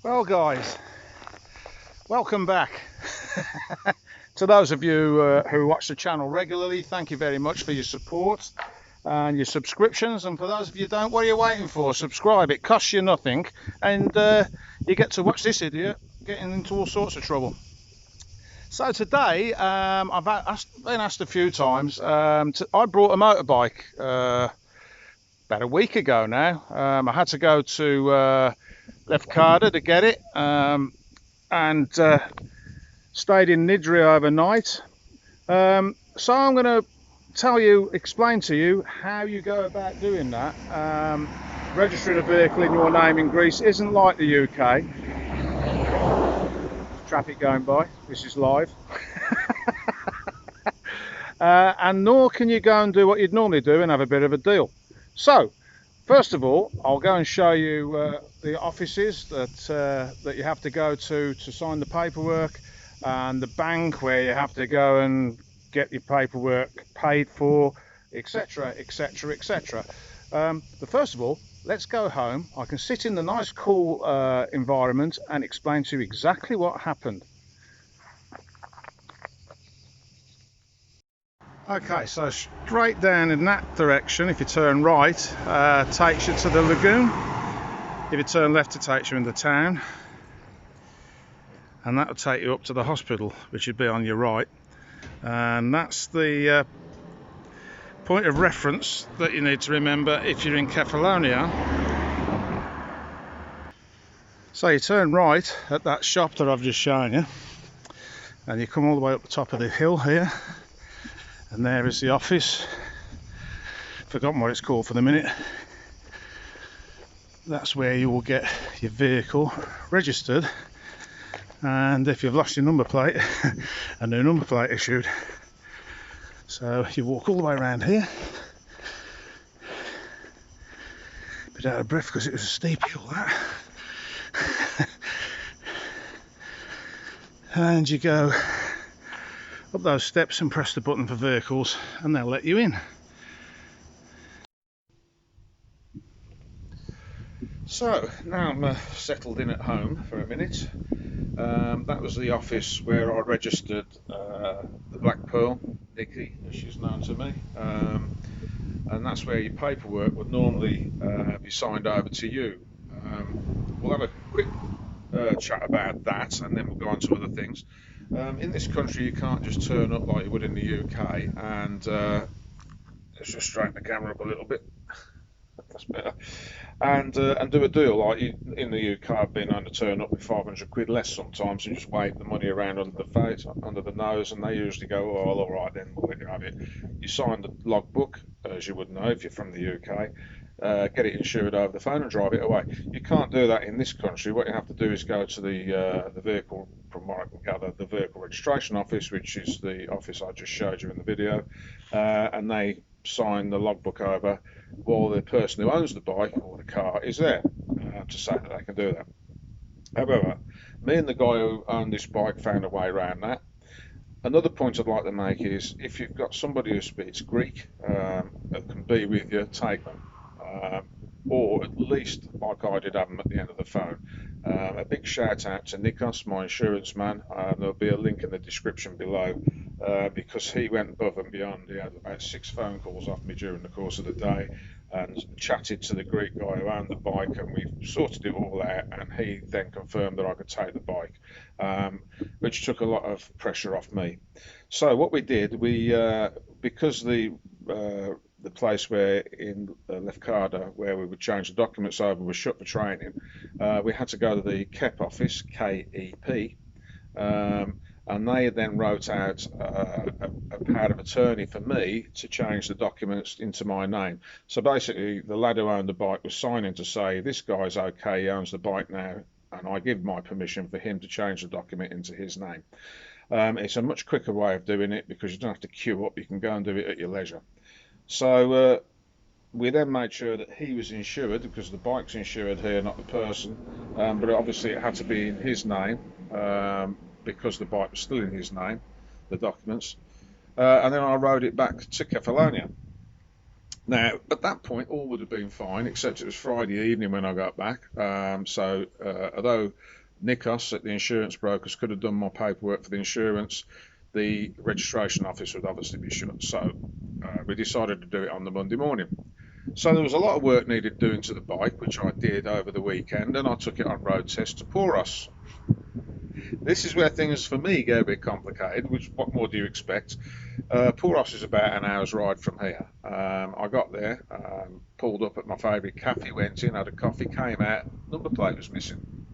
Well guys, welcome back. To those of you who watch the channel regularly, thank you very much for your support and your subscriptions, and for those of you who don't, what are you waiting for? Subscribe, it costs you nothing, and you get to watch this idiot getting into all sorts of trouble. So today, I've been asked a few times, I brought a motorbike about a week ago now. I had to go to Lefkada to get it, and stayed in Nidri overnight. So I'm going to explain to you how you go about doing that. Registering a vehicle in your name in Greece isn't like the UK. Traffic going by, this is live. And nor can you go and do what you'd normally do and have a bit of a deal. So first of all, I'll go and show you the offices that you have to go to sign the paperwork, and the bank where you have to go and get your paperwork paid for, etc, etc, etc. But first of all, let's go home. I can sit in the nice cool environment and explain to you exactly what happened. Okay, so straight down in that direction, if you turn right, takes you to the lagoon. If you turn left, it takes you into town, and that will take you up to the hospital, which would be on your right. And that's the point of reference that you need to remember if you're in Kefalonia. So you turn right at that shop that I've just shown you, and you come all the way up the top of the hill here, and there is the office. Forgotten what it's called for the minute. That's where you will get your vehicle registered, and if you've lost your number plate, a new number plate issued. So you walk all the way around here, a bit out of breath because it was a steep hill that, and you go up those steps and press the button for vehicles, and they'll let you in. So now I'm settled in at home for a minute. That was the office where I registered the Black Pearl, Nikki, as she's known to me, and that's where your paperwork would normally be signed over to you. We'll have a quick chat about that, and then we'll go on to other things. In this country, you can't just turn up like you would in the UK, and let's just straighten the camera up a little bit. That's better. And do a deal like in the UK. I've been known to turn up with 500 quid less sometimes, and just wave the money around under the face, under the nose, and they usually go, "Oh, well, all right, then we'll let you have it." You sign the logbook, as you would know if you're from the UK, get it insured over the phone, and drive it away. You can't do that in this country. What you have to do is go to the vehicle, from what I can gather, the vehicle registration office, which is the office I just showed you in the video, and they sign the logbook over while the person who owns the bike or the car is there, to say that they can do that. However, me and the guy who owned this bike found a way around that. Another point I'd like to make is, if you've got somebody who speaks Greek that can be with you, take them. Or at least, like I did, have them at the end of the phone. A big shout out to Nikos, my insurance man. There'll be a link in the description below, because he went above and beyond. He had about 6 phone calls off me during the course of the day, and chatted to the Greek guy who owned the bike, and we sorted it all out, and he then confirmed that I could take the bike, which took a lot of pressure off me. So what we did, because the place where in Lefkada where we would change the documents over was shut for training, we had to go to the KEP office, KEP, and they then wrote out a power of attorney for me to change the documents into my name. So basically, the lad who owned the bike was signing to say, this guy's okay, he owns the bike now, and I give my permission for him to change the document into his name. It's a much quicker way of doing it, because you don't have to queue up, you can go and do it at your leisure. So we then made sure that he was insured, because the bike's insured here, not the person, but obviously it had to be in his name, because the bike was still in his name, the documents, and then I rode it back to Kefalonia. Now, at that point, all would have been fine, except it was Friday evening when I got back. Although Nikos at the insurance brokers could have done my paperwork for the insurance, the registration office would obviously be shut. So we decided to do it on the Monday morning. So there was a lot of work needed doing to the bike, which I did over the weekend, and I took it on road test to Poros. This is where things for me get a bit complicated. Which, what more do you expect? Poros is about an hour's ride from here. I got there, pulled up at my favourite cafe, went in, had a coffee, came out, number plate was missing.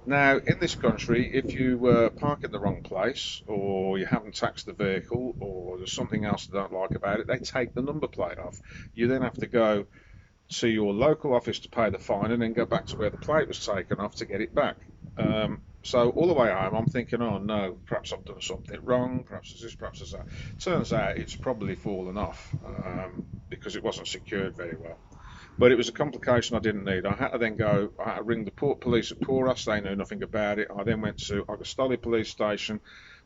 Now, in this country, if you park in the wrong place, or you haven't taxed the vehicle, or there's something else they don't like about it, they take the number plate off. You then have to go to your local office to pay the fine and then go back to where the plate was taken off to get it back. So all the way home, I'm thinking, oh no, perhaps I've done something wrong, perhaps there's this, perhaps there's that. Turns out it's probably fallen off because it wasn't secured very well. But it was a complication I didn't need. I had to then go, I had to ring the port police at Poros, they knew nothing about it. I then went to Agostoli police station,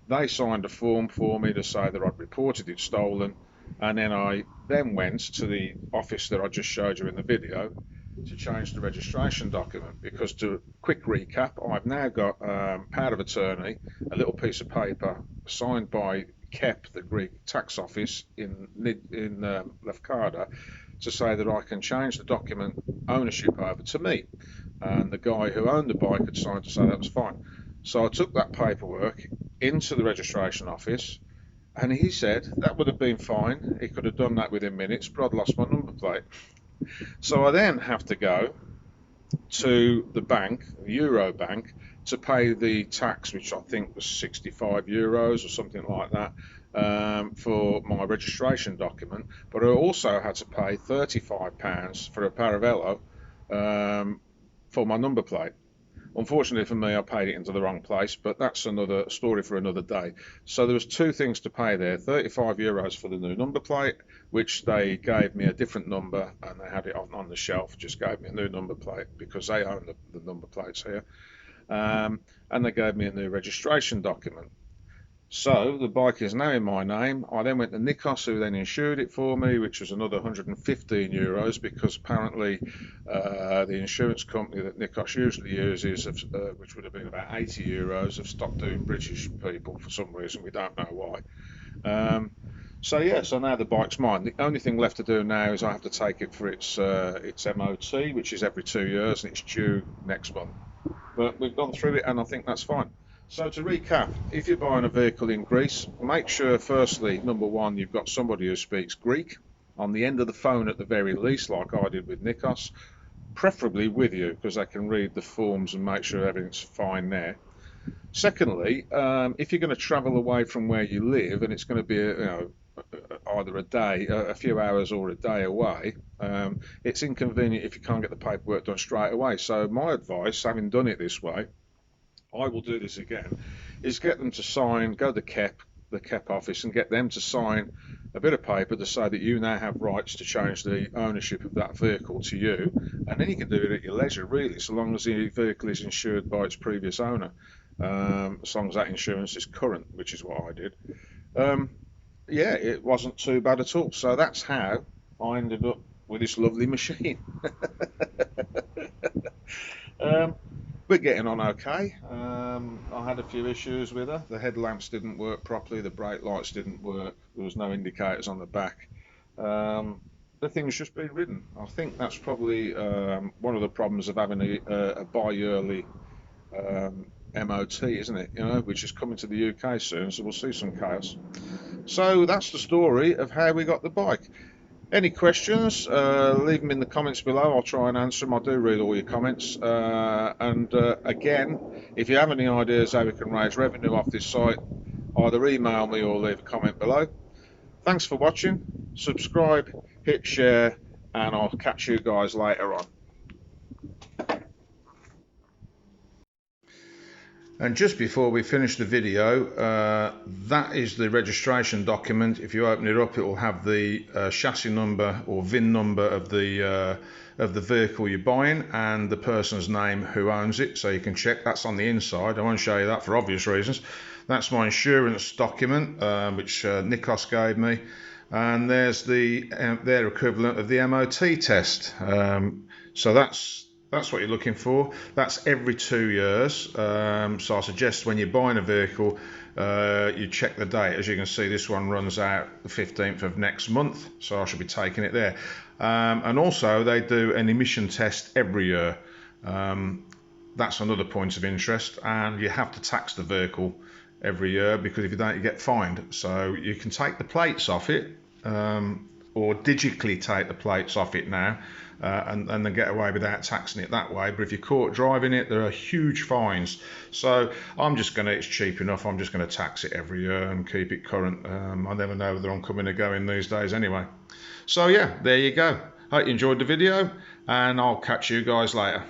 they signed a form for me to say that I'd reported it stolen, and then I then went to the office that I just showed you in the video to change the registration document, because, to quick recap, I've now got power of attorney, a little piece of paper signed by KEP, the Greek tax office in Lefkada, to say that I can change the document ownership over to me. And the guy who owned the bike had signed to say that was fine. So I took that paperwork into the registration office, and he said that would have been fine. He could have done that within minutes, but I'd lost my number plate. So I then have to go to the bank, the Euro bank, to pay the tax, which I think was €65 or something like that, for my registration document. But I also had to pay £35 for a Paravello for my number plate. Unfortunately for me, I paid it into the wrong place, but that's another story for another day. So there was two things to pay there: €35 for the new number plate, which they gave me a different number, and they had it on the shelf, just gave me a new number plate because they own the number plates here. And they gave me a new registration document. So the bike is now in my name. I then went to Nikos, who then insured it for me, which was another €115, because apparently the insurance company that Nikos usually uses, which would have been about €80, have stopped doing British people for some reason. We don't know why. So now the bike's mine. The only thing left to do now is I have to take it for its MOT, which is every 2 years, and it's due next month. But we've gone through it, and I think that's fine. So to recap, if you're buying a vehicle in Greece, make sure, firstly, number one, you've got somebody who speaks Greek on the end of the phone at the very least, like I did with Nikos, preferably with you, because they can read the forms and make sure everything's fine there. Secondly, if you're going to travel away from where you live, and it's going to be either a day, a few hours, or a day away, it's inconvenient if you can't get the paperwork done straight away. So my advice, having done it this way, I will do this again, is get them to sign, go to the KEP office, and get them to sign a bit of paper to say that you now have rights to change the ownership of that vehicle to you, and then you can do it at your leisure, really, so long as the vehicle is insured by its previous owner, as long as that insurance is current, which is what I did. Yeah, it wasn't too bad at all. So that's how I ended up with this lovely machine. um, we're getting on okay. I had a few issues with her. The headlamps didn't work properly, the brake lights didn't work, there was no indicators on the back. The thing's just been ridden. I think that's probably one of the problems of having a bi-yearly MOT, isn't it? Which is coming to the UK soon, so we'll see some chaos. So that's the story of how we got the bike. Any questions, leave them in the comments below. I'll try and answer them. I do read all your comments. Again, if you have any ideas how we can raise revenue off this site, either email me or leave a comment below. Thanks for watching. Subscribe, hit share, and I'll catch you guys later on. And just before we finish the video, that is the registration document. If you open it up, it will have the chassis number or VIN number of the vehicle you're buying and the person's name who owns it, so you can check. That's on the inside. I won't show you that for obvious reasons. That's my insurance document, which Nikos gave me. and there's their equivalent of the MOT test. So that's what you're looking for. That's every 2 years. So I suggest when you're buying a vehicle, you check the date. As you can see, this one runs out the 15th of next month, so I should be taking it there. And also they do an emission test every year. That's another point of interest, and you have to tax the vehicle every year, because if you don't, you get fined. So you can take the plates off it, or digitally take the plates off it now, and then get away without taxing it that way. But if you're caught driving it, there are huge fines. So it's cheap enough, I'm just going to tax it every year and keep it current. I never know whether I'm coming or going these days anyway. So yeah, there you go. Hope you enjoyed the video, and I'll catch you guys later.